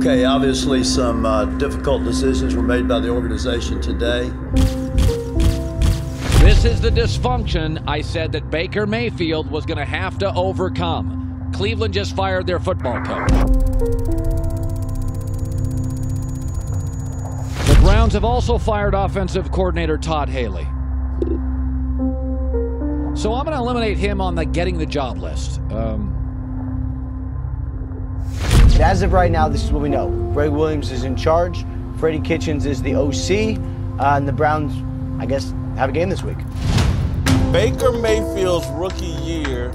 Okay, obviously some difficult decisions were made by the organization today. This is the dysfunction I said that Baker Mayfield was going to have to overcome. Cleveland just fired their football coach. The Browns have also fired offensive coordinator Todd Haley. So I'm going to eliminate him on the getting the job list. As of right now, this is what we know. Greg Williams is in charge. Freddy Kitchens is the OC. And the Browns, I guess, have a game this week. Baker Mayfield's rookie year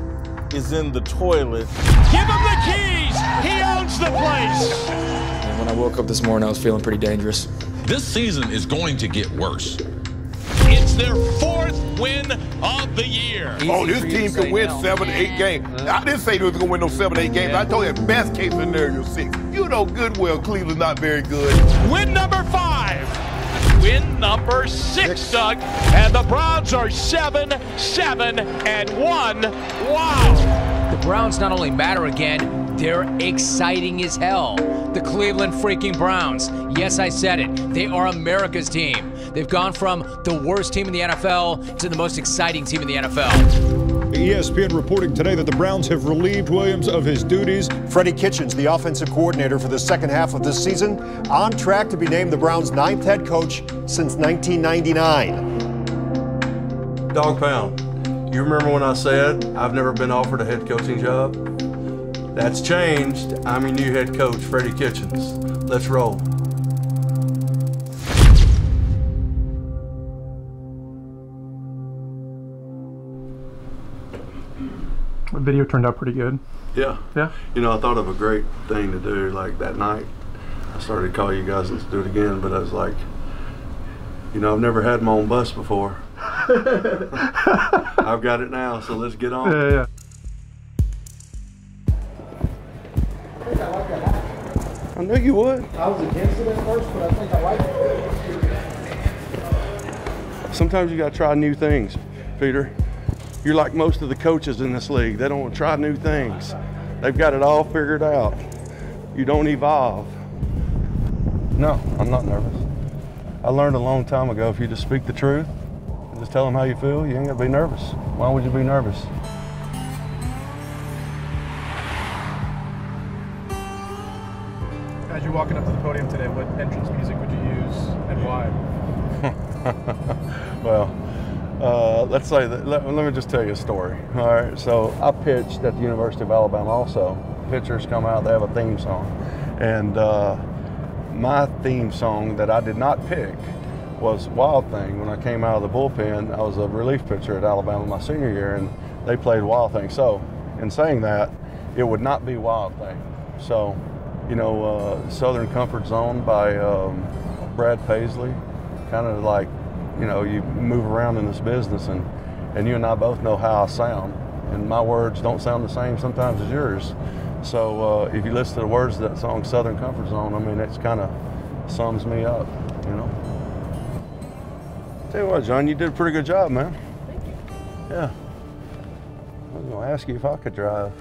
is in the toilet. Give him the keys! He owns the place! And when I woke up this morning, I was feeling pretty dangerous. This season is going to get worse. It's their 4th win of the year. Oh, this team can win 7 to 8 games. I didn't say they was going to win those 7 to 8 games. I told you, best case scenario, 6. You know good well Cleveland's not very good. Win number 5. Win number 6, Doug. And the Browns are 7-7-1. Wow. The Browns not only matter again, they're exciting as hell. The Cleveland freaking Browns. Yes, I said it. They are America's team. They've gone from the worst team in the NFL to the most exciting team in the NFL. ESPN reporting today that the Browns have relieved Williams of his duties. Freddy Kitchens, the offensive coordinator for the second half of this season, on track to be named the Browns' 9th head coach since 1999. Dog pound. You remember when I said I've never been offered a head coaching job? That's changed. I'm your new head coach, Freddy Kitchens. Let's roll. The video turned out pretty good. Yeah. Yeah. You know, I thought of a great thing to do like that night. I started to call you guys and do it again, but I was like, you know, I've never had my own bus before. I've got it now, so let's get on. Yeah. I knew you would. I was against it at first, but I think I like it. Sometimes you got to try new things, Peter. You're like most of the coaches in this league. They don't want to try new things. They've got it all figured out. You don't evolve. No, I'm not nervous. I learned a long time ago, if you just speak the truth and just tell them how you feel, you ain't got to be nervous. Why would you be nervous? As you're walking up to the podium today, what entrance music would you use and why? Well, let's say that, let me just tell you a story. All right, so I pitched at the University of Alabama also. Pitchers come out, they have a theme song. And my theme song that I did not pick was Wild Thing. When I came out of the bullpen, I was a relief pitcher at Alabama my senior year, and they played Wild Thing. So in saying that, it would not be Wild Thing. So, you know, Southern Comfort Zone by Brad Paisley, kind of like, you know, you move around in this business, and you and I both know how I sound, and my words don't sound the same sometimes as yours. So if you listen to the words of that song, Southern Comfort Zone, I mean, it's kind of sums me up, you know. Tell you what, John, you did a pretty good job, man. Thank you. Yeah. I was going to ask you if I could drive.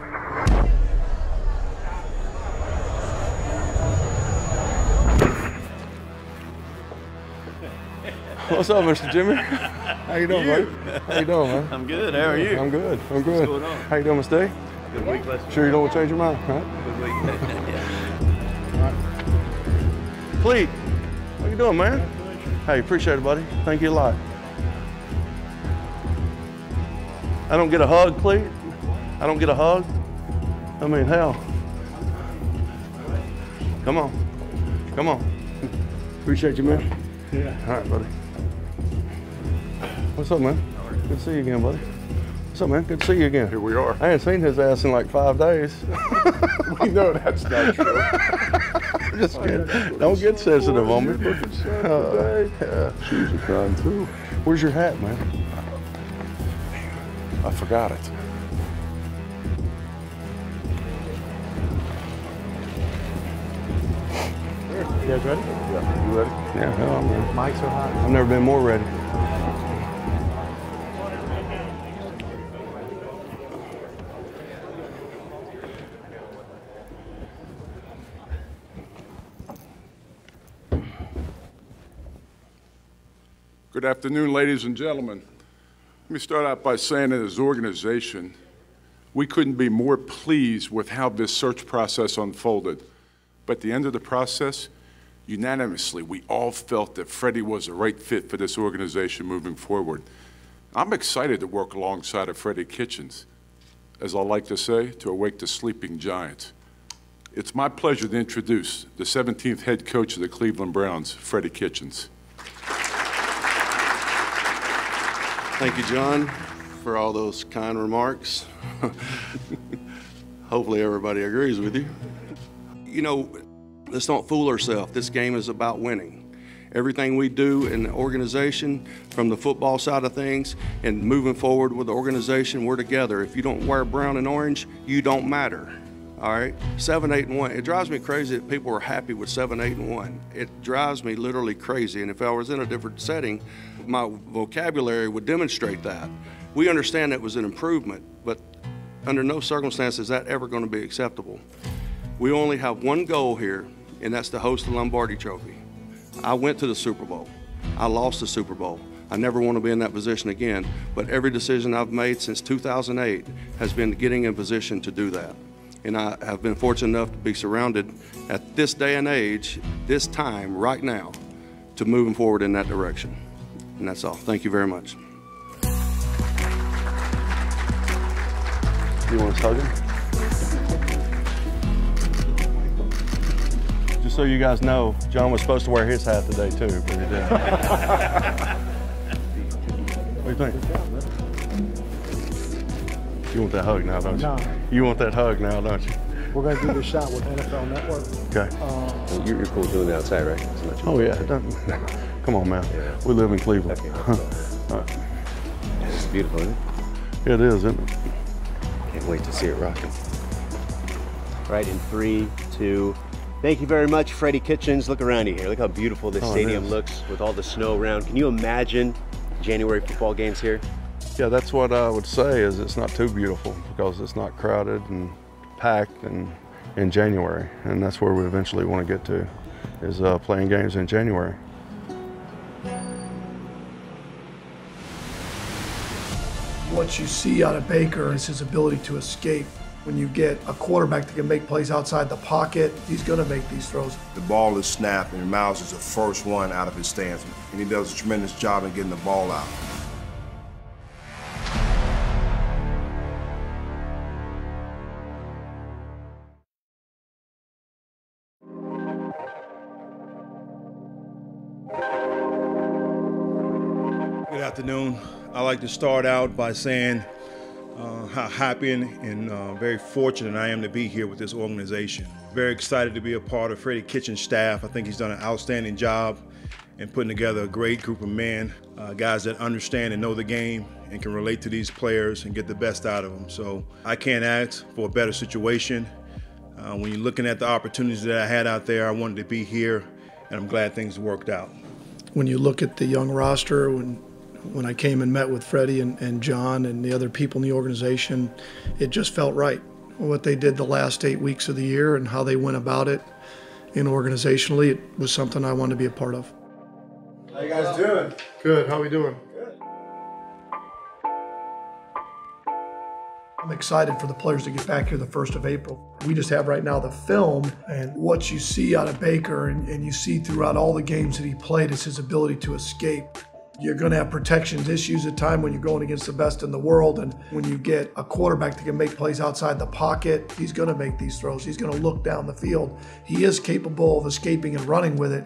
What's up, Mr. Jimmy? How you doing, man? How you doing, man? I'm good. How are you? I'm good. I'm good. What's going on? How you doing, Mr. D? Good week last week. Sure you don't want to change your mind, right? Good week. All right. Cleet, how you doing, man? Hey, appreciate it, buddy. Thank you a lot. I don't get a hug, Cleet? I don't get a hug? I mean, hell. Come on. Come on. Appreciate you, man. Yeah. All right, buddy. What's up, man? Good to see you again, buddy. What's up, man? Good to see you again. Here we are. I ain't seen his ass in like 5 days. We know that's not true. Just kidding. Don't get sensitive on me. Yeah. Shoes are crying too. Where's your hat, man? I forgot it. You guys ready? Yeah. You ready? Yeah, hell, I'm ready. Mics are hot. I've never been more ready. afternoon, ladies and gentlemen. Let me start out by saying that as an organization, we couldn't be more pleased with how this search process unfolded. But at the end of the process, unanimously, we all felt that Freddie was the right fit for this organization moving forward. I'm excited to work alongside of Freddy Kitchens, as I like to say, to awake the sleeping giants. It's my pleasure to introduce the 17th head coach of the Cleveland Browns, Freddy Kitchens. Thank you, John, for all those kind remarks. Hopefully everybody agrees with you. You know, let's not fool ourselves. This game is about winning. Everything we do in the organization, from the football side of things and moving forward with the organization, we're together. If you don't wear brown and orange, you don't matter. All right, 7-8-1. It drives me crazy that people are happy with 7-8-1. It drives me literally crazy. And if I was in a different setting, my vocabulary would demonstrate that. We understand it was an improvement, but under no circumstances is that ever going to be acceptable. We only have one goal here, and that's to host the Lombardi Trophy. I went to the Super Bowl. I lost the Super Bowl. I never want to be in that position again, but every decision I've made since 2008 has been getting in position to do that. And I have been fortunate enough to be surrounded at this day and age, this time, right now, to moving forward in that direction. And that's all. Thank you very much. You want to hug him? Just so you guys know, John was supposed to wear his hat today too, but he didn't. What do you think? You want that hug now, don't you? No. You want that hug now, don't you? We're going to do this shot with NFL Network. Okay. You're cool doing it outside, right? Oh, yeah. Come on, man. Yeah. We live in Cleveland. Okay. All right. It's beautiful, isn't it? It is, isn't it? Can't wait to see it rocking. Right, in 3, 2. Thank you very much, Freddy Kitchens. Look around you here. Look how beautiful this stadium looks with all the snow around. Can you imagine January football games here? Yeah, that's what I would say, is it's not too beautiful because it's not crowded and packed in January. And that's where we eventually want to get to, is playing games in January. What you see out of Baker is his ability to escape. When you get a quarterback that can make plays outside the pocket, he's going to make these throws. The ball is snapped, and Miles is the first one out of his stance, and he does a tremendous job in getting the ball out. Good afternoon. I'd like to start out by saying how happy and very fortunate I am to be here with this organization. Very excited to be a part of Freddy Kitchens' staff. I think he's done an outstanding job in putting together a great group of men, guys that understand and know the game and can relate to these players and get the best out of them. So I can't ask for a better situation. When you're looking at the opportunities that I had out there, I wanted to be here, and I'm glad things worked out. When you look at the young roster, when I came and met with Freddie and John and the other people in the organization, it just felt right. What they did the last 8 weeks of the year and how they went about it and organizationally, it was something I wanted to be a part of. How you guys doing? Good. How we doing? Good. I'm excited for the players to get back here the 1st of April. We just have right now the film, and what you see out of Baker and you see throughout all the games that he played is his ability to escape. You're going to have protections issues at time when you're going against the best in the world, and when you get a quarterback that can make plays outside the pocket, he's going to make these throws. He's going to look down the field. He is capable of escaping and running with it,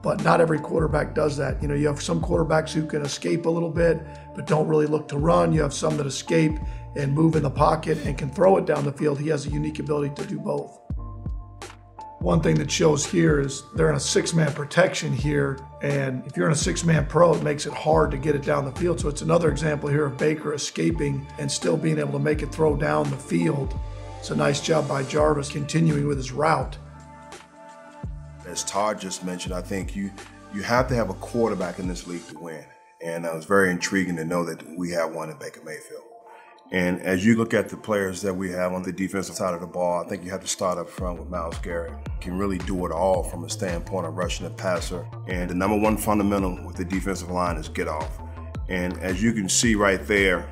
but not every quarterback does that. You know, you have some quarterbacks who can escape a little bit, but don't really look to run. You have some that escape and move in the pocket and can throw it down the field. He has a unique ability to do both. One thing that shows here is they're in a 6-man protection here, and if you're in a 6-man pro, it makes it hard to get it down the field. So it's another example here of Baker escaping and still being able to make it throw down the field. It's a nice job by Jarvis continuing with his route. As Todd just mentioned, I think you have to have a quarterback in this league to win. And it was very intriguing to know that we have one in Baker Mayfield. And as you look at the players that we have on the defensive side of the ball, I think you have to start up front with Myles Garrett. Can really do it all from a standpoint of rushing the passer. And the number one fundamental with the defensive line is get off. And as you can see right there,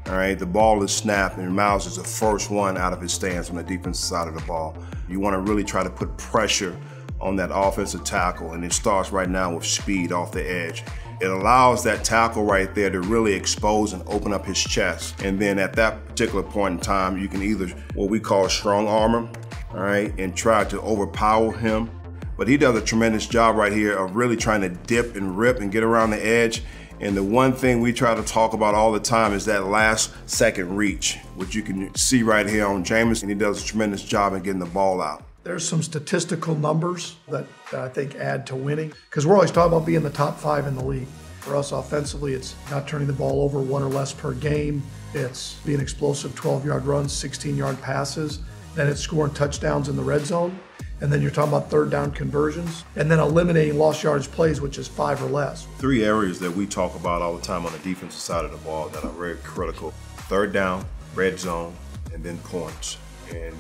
all right, the ball is snapped and Myles is the first one out of his stance on the defensive side of the ball. You want to really try to put pressure on that offensive tackle, and it starts right now with speed off the edge. It allows that tackle right there to really expose and open up his chest. And then at that particular point in time, you can either what we call strong arm him, all right, and try to overpower him. But he does a tremendous job right here of really trying to dip and rip and get around the edge. And the one thing we try to talk about all the time is that last second reach, which you can see right here on Jameis, and he does a tremendous job in getting the ball out. There's some statistical numbers that I think add to winning, because we're always talking about being the top 5 in the league. For us offensively, it's not turning the ball over 1 or less per game. It's being explosive 12-yard runs, 16-yard passes. Then it's scoring touchdowns in the red zone. And then you're talking about third down conversions. And then eliminating lost yardage plays, which is 5 or less. 3 areas that we talk about all the time on the defensive side of the ball that are very critical. Third down, red zone, and then points. And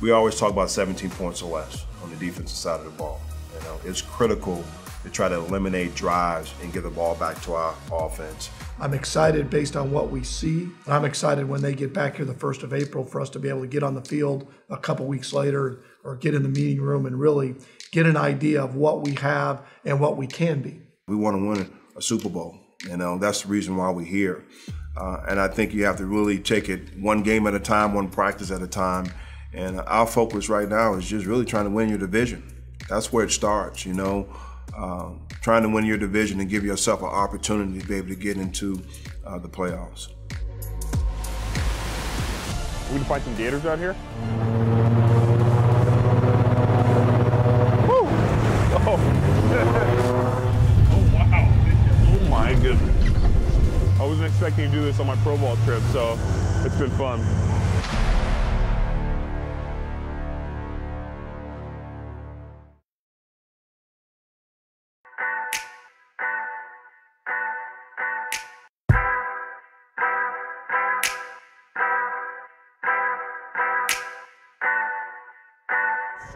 we always talk about 17 points or less on the defensive side of the ball. You know, it's critical to try to eliminate drives and get the ball back to our offense. I'm excited based on what we see. I'm excited when they get back here the 1st of April for us to be able to get on the field a couple weeks later or get in the meeting room and really get an idea of what we have and what we can be. We want to win a Super Bowl. You know, that's the reason why we're here. And I think you have to really take it one game at a time, one practice at a time. And our focus right now is just really trying to win your division. That's where it starts, you know, trying to win your division and give yourself an opportunity to be able to get into the playoffs. We can find some gators out here. Woo! Oh. Oh, wow. Oh, my goodness. I wasn't expecting to do this on my Pro Bowl trip, so it's been fun.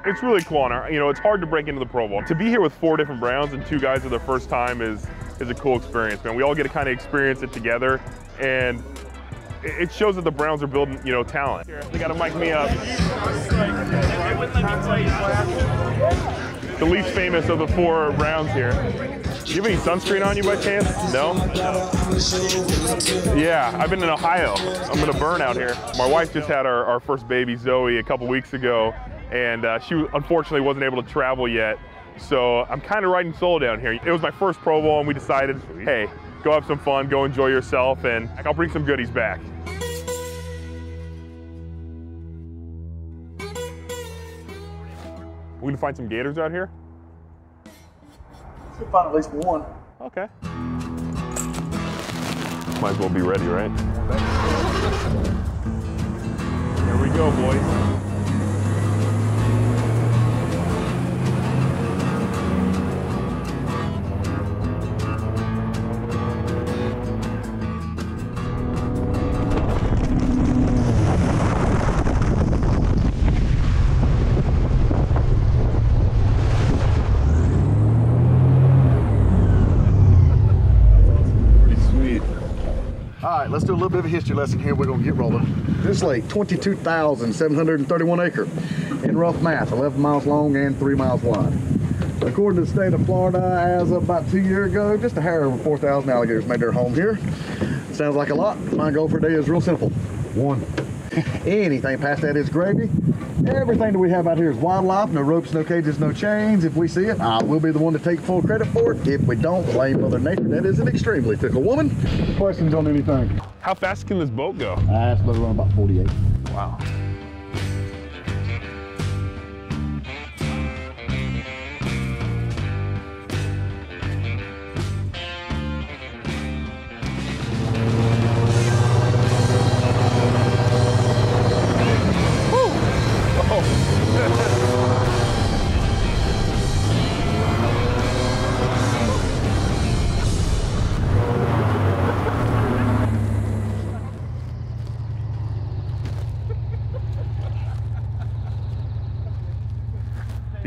It's really cool, and you know, it's hard to break into the Pro Bowl. To be here with 4 different Browns and 2 guys for their first time is a cool experience, man. We all get to kind of experience it together, and it shows that the Browns are building, you know, talent. They got to mic me up. The least famous of the 4 Browns here. Do you have any sunscreen on you by chance? No? Yeah, I've been in Ohio. I'm gonna burn out here. My wife just had our first baby, Zoe, a couple weeks ago, and she unfortunately wasn't able to travel yet. So I'm kind of riding solo down here. It was my first Pro Bowl, and we decided, hey, go have some fun, go enjoy yourself, and I'll bring some goodies back. We can find some gators out here? Should find at least one. Okay. Might as well be ready, right? Here we go, boys. Let's do a little bit of a history lesson here. We're gonna get rolling. This lake, 22,731 acre. In rough math, 11 miles long and 3 miles wide. According to the state of Florida, as of about 2 years ago, just a hair over 4,000 alligators made their home here. Sounds like a lot. My goal for today is real simple. 1. Anything past that is gravy. Everything that we have out here is wildlife. No ropes, no cages, no chains. If we see it, I will be the one to take full credit for it. If we don't, blame Mother Nature. That is an extremely fickle woman. Questions on anything? How fast can this boat go? It's about to run about 48. Wow.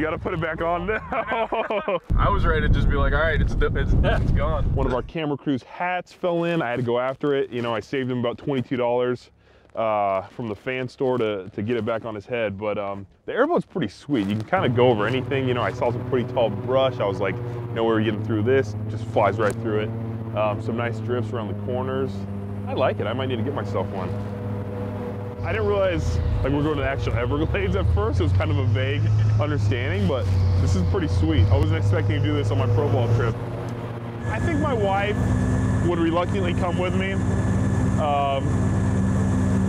got to put it back on now. I was ready to just be like, all right, it's gone. One of our camera crew's hats fell in. I had to go after it. You know, I saved him about $22 from the fan store to get it back on his head. But the airboat's pretty sweet. You can kind of go over anything. You know, I saw some pretty tall brush. I was like, no way we're getting through this. Just flies right through it. Some nice drifts around the corners. I like it. I might need to get myself one. I didn't realize like we're going to the actual Everglades at first. It was kind of a vague understanding, but this is pretty sweet. I wasn't expecting to do this on my pro ball trip. I think my wife would reluctantly come with me.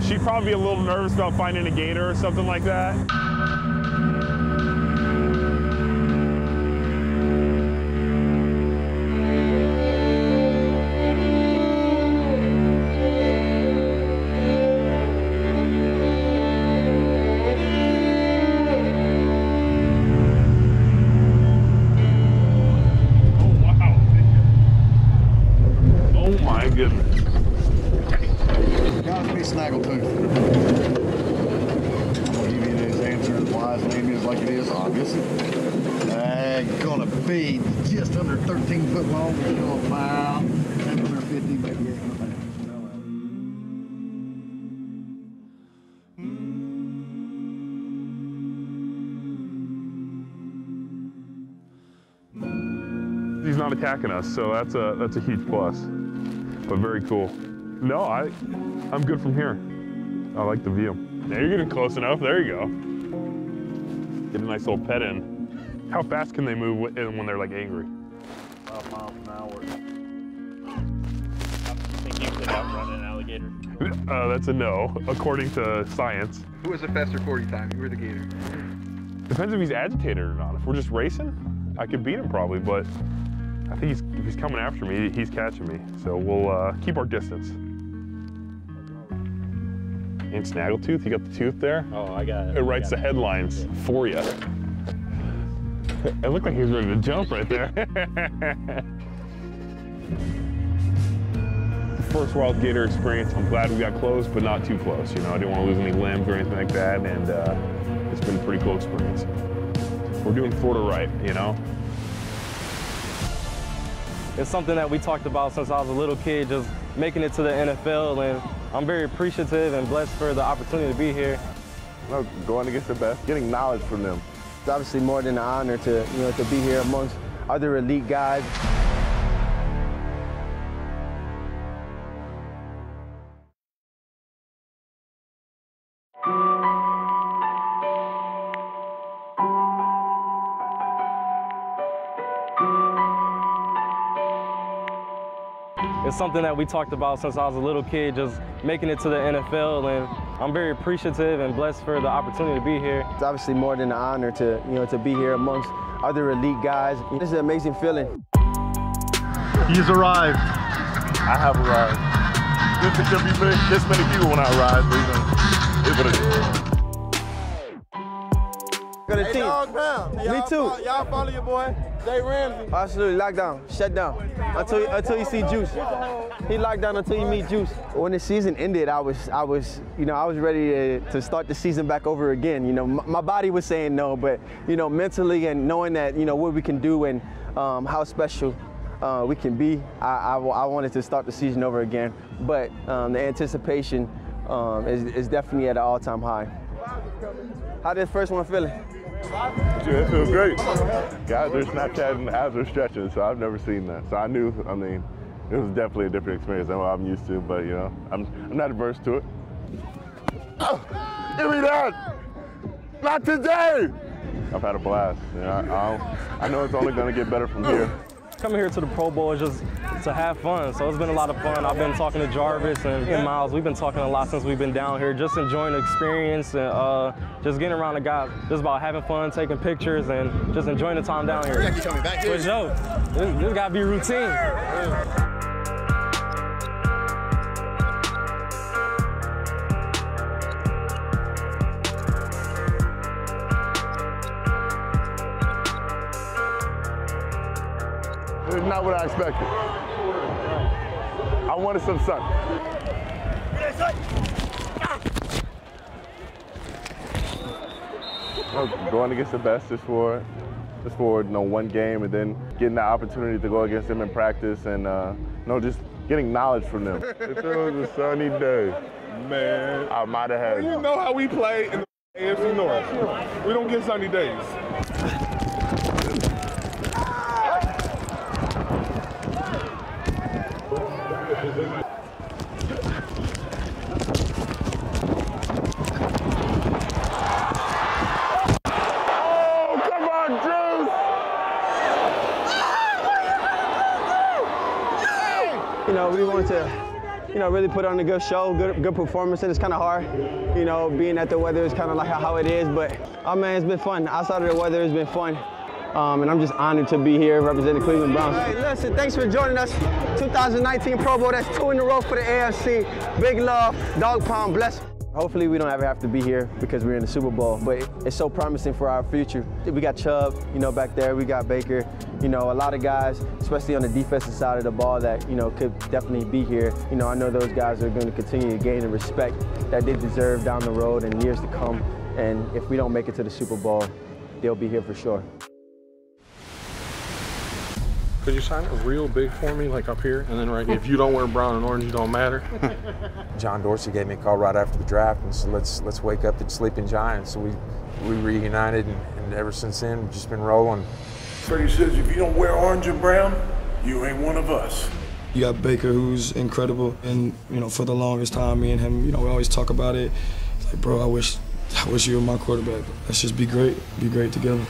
She'd probably be a little nervous about finding a gator or something like that. Goodness. Gotta be Snaggletooth. I'll give you his answer why his name is like it is, obviously. Gonna be just under 13 foot long, about 750, maybe 800. He's not attacking us, so that's a huge plus. But very cool. No, I'm good from here. I like the view. Now you're getting close enough. There you go. Get a nice little pet in. How fast can they move when they're like angry? 5 miles an hour. I think you could outrun an alligator. That's a no, according to science. Who has a faster 40 time? You or the gator? Depends if he's agitated or not. If we're just racing, I could beat him probably, but I think if he's coming after me, he's catching me. So we'll keep our distance. And Snaggletooth, you got the tooth there? Oh, I got it. It writes the headlines for you. It looked like he was ready to jump right there. First wild gator experience. I'm glad we got close, but not too close. You know, I didn't want to lose any limbs or anything like that, and it's been a pretty cool experience. We're doing Florida right, you know? It's something that we talked about since I was a little kid, just making it to the NFL, and I'm very appreciative and blessed for the opportunity to be here. Going against the best, getting knowledge from them. It's obviously more than an honor to be here amongst other elite guys. It's something that we talked about since I was a little kid, just making it to the NFL, and I'm very appreciative and blessed for the opportunity to be here. It's obviously more than an honor to be here amongst other elite guys. This is an amazing feeling. He's arrived. I have arrived. Didn't think there'd be this many people when I arrived, but it's what it is. Got a team. Me too. Y'all follow your boy, Jay Ramsey. Absolutely, lockdown, shut down until you see Juice. He locked down until you meet Juice. When the season ended, I was ready to start the season back over again. You know, my body was saying no, but mentally and knowing that what we can do and how special we can be, I wanted to start the season over again. But the anticipation is definitely at an all-time high. How did the first one feeling? Yeah, it feels great. Guys are Snapchatting as they're stretching, so I've never seen that. So I mean, it was definitely a different experience than what I'm used to, but I'm not averse to it. Oh, give me that! Not today! I've had a blast. I know it's only gonna get better from here. Coming here to the Pro Bowl is just to have fun, so it's been a lot of fun. I've been talking to Jarvis and Miles. We've been talking a lot since we've been down here, just enjoying the experience and just getting around the guys. Just about having fun, taking pictures, and just enjoying the time down here. You coming back here? For sure. This gotta be routine. It's not what I expected. I wanted some sun. Going against the best is for one game, and then getting the opportunity to go against them in practice, and just getting knowledge from them. If it was a sunny day, man, I might have had. You know how we play in the AFC North. We don't get sunny days. We want to, really put on a good show, good performance, and it's kind of hard, being that the weather is kind of like how it is, but, oh man, it's been fun. Outside of the weather, it's been fun, and I'm just honored to be here representing the Cleveland Browns. Hey, listen, thanks for joining us. 2019 Pro Bowl, that's 2 in a row for the AFC. Big love, dog pound, bless. Hopefully we don't ever have to be here because we're in the Super Bowl, but it's so promising for our future. We got Chubb, back there. We got Baker, a lot of guys, especially on the defensive side of the ball that, could definitely be here. I know those guys are going to continue to gain the respect that they deserve down the road in years to come. And if we don't make it to the Super Bowl, they'll be here for sure. Could you sign it real big for me, like up here, and then right here? If you don't wear brown and orange, you don't matter. John Dorsey gave me a call right after the draft and said, let's wake up the sleeping giants. So we reunited, and ever since then, we've just been rolling. Freddie says, if you don't wear orange and brown, you ain't one of us. You got Baker, who's incredible, and for the longest time, me and him, we always talk about it. It's like, bro, I wish you were my quarterback. Let's just be great together.